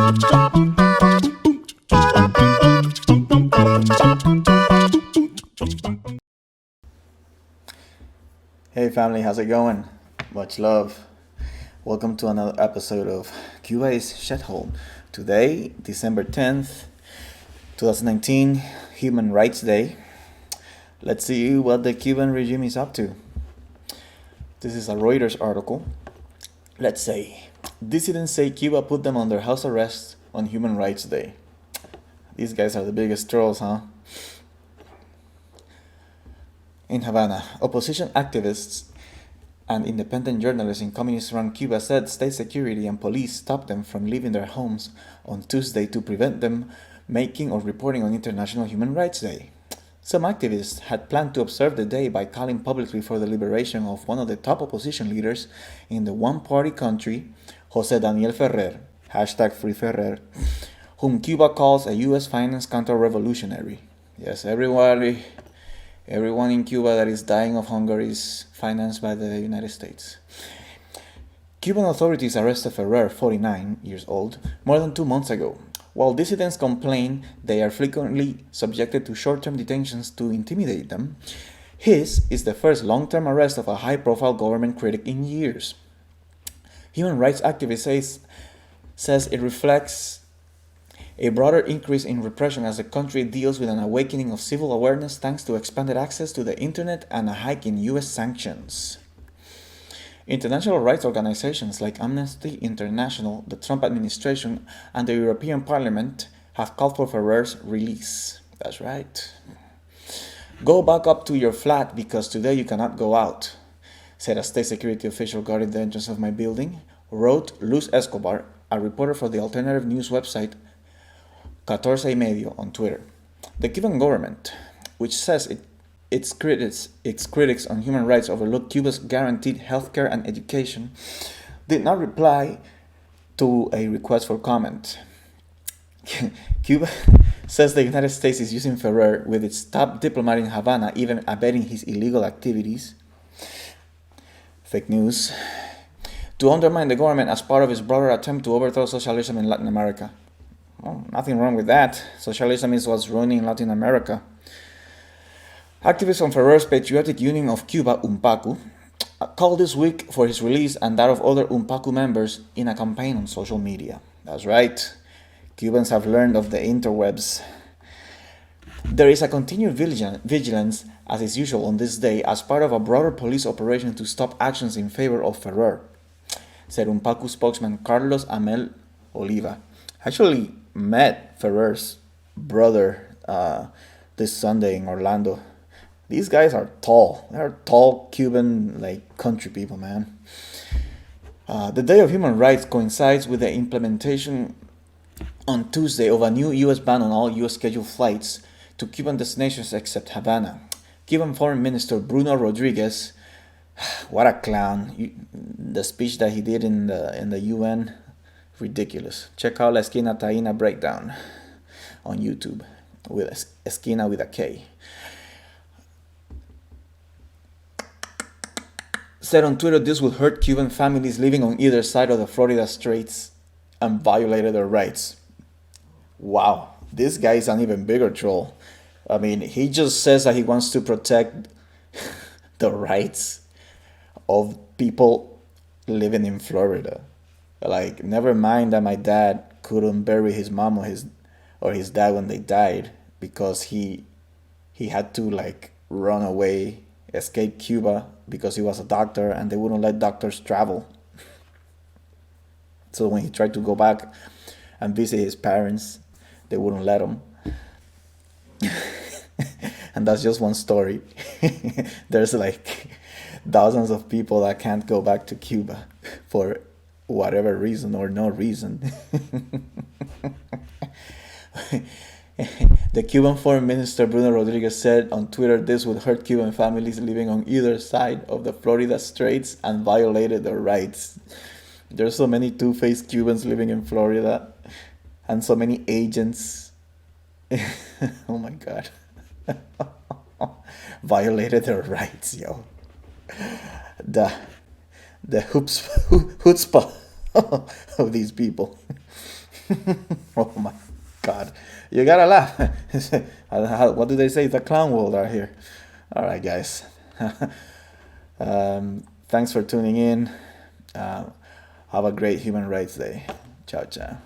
Hey family, how's it going? Much love. Welcome to another episode of Cuba is Shithole. Today, December 10th, 2019, Human Rights Day. Let's see what the Cuban regime is up to. This is a Reuters article. Let's say, dissidents say Cuba put them under house arrest on Human Rights Day. These guys are the biggest trolls, huh? In Havana, opposition activists and independent journalists in communist-run Cuba said state security and police stopped them from leaving their homes on Tuesday to prevent them making or reporting on International Human Rights Day. Some activists had planned to observe the day by calling publicly for the liberation of one of the top opposition leaders in the one-party country, José Daniel Ferrer, #FreeFerrer, whom Cuba calls a U.S.-financed counter-revolutionary. Yes, everyone in Cuba that is dying of hunger is financed by the United States. Cuban authorities arrested Ferrer, 49 years old, more than 2 months ago. While dissidents complain they are frequently subjected to short-term detentions to intimidate them, his is the first long-term arrest of a high-profile government critic in years. Human rights activist says it reflects a broader increase in repression as the country deals with an awakening of civil awareness thanks to expanded access to the internet and a hike in U.S. sanctions. International rights organizations like Amnesty International, the Trump administration, and the European Parliament have called for Ferrer's release. That's right. Go back up to your flat because today you cannot go out, said a state security official guarding the entrance of my building, wrote Luz Escobar, a reporter for the alternative news website 14 y Medio on Twitter. The Cuban government, which says its critics on human rights overlook Cuba's guaranteed healthcare and education, did not reply to a request for comment. Cuba says the United States is using Ferrer with its top diplomat in Havana, even abetting his illegal activities. Fake news. To undermine the government as part of its broader attempt to overthrow socialism in Latin America. Well, nothing wrong with that. Socialism is what's ruining Latin America. Activists on Ferrer's Patriotic Union of Cuba, UNPACU, called this week for his release and that of other UNPACU members in a campaign on social media. That's right. Cubans have learned of the interwebs. There is a continued vigilance, as is usual on this day, as part of a broader police operation to stop actions in favor of Ferrer, said UNPACU spokesman Carlos Amel Oliva. Actually met Ferrer's brother this Sunday in Orlando. These guys are tall. They're tall Cuban country people, man. The Day of Human Rights coincides with the implementation on Tuesday of a new U.S. ban on all U.S. scheduled flights to Cuban destinations except Havana. Cuban Foreign Minister Bruno Rodriguez, what a clown! The speech that he did in the UN. Ridiculous. Check out La Esquina Taína breakdown on YouTube with Esquina with a K. Said on Twitter this would hurt Cuban families living on either side of the Florida Straits and violated their rights. Wow, this guy is an even bigger troll. I mean, he just says that he wants to protect the rights of people living in Florida. Never mind that my dad couldn't bury his mom or his dad when they died because he had to run away, escape Cuba because he was a doctor and they wouldn't let doctors travel. So when he tried to go back and visit his parents, they wouldn't let him. And that's just one story. There's thousands of people that can't go back to Cuba for whatever reason or no reason. The Cuban Foreign Minister Bruno Rodriguez said on Twitter this would hurt Cuban families living on either side of the Florida Straits and violated their rights. There's so many two-faced Cubans living in Florida and so many agents. Oh my God. Violated their rights, yo. The chutzpah of these people. Oh my God. You gotta laugh. What do they say? It's a clown world out here. All right, guys. Thanks for tuning in. Have a great Human Rights Day. Ciao, ciao.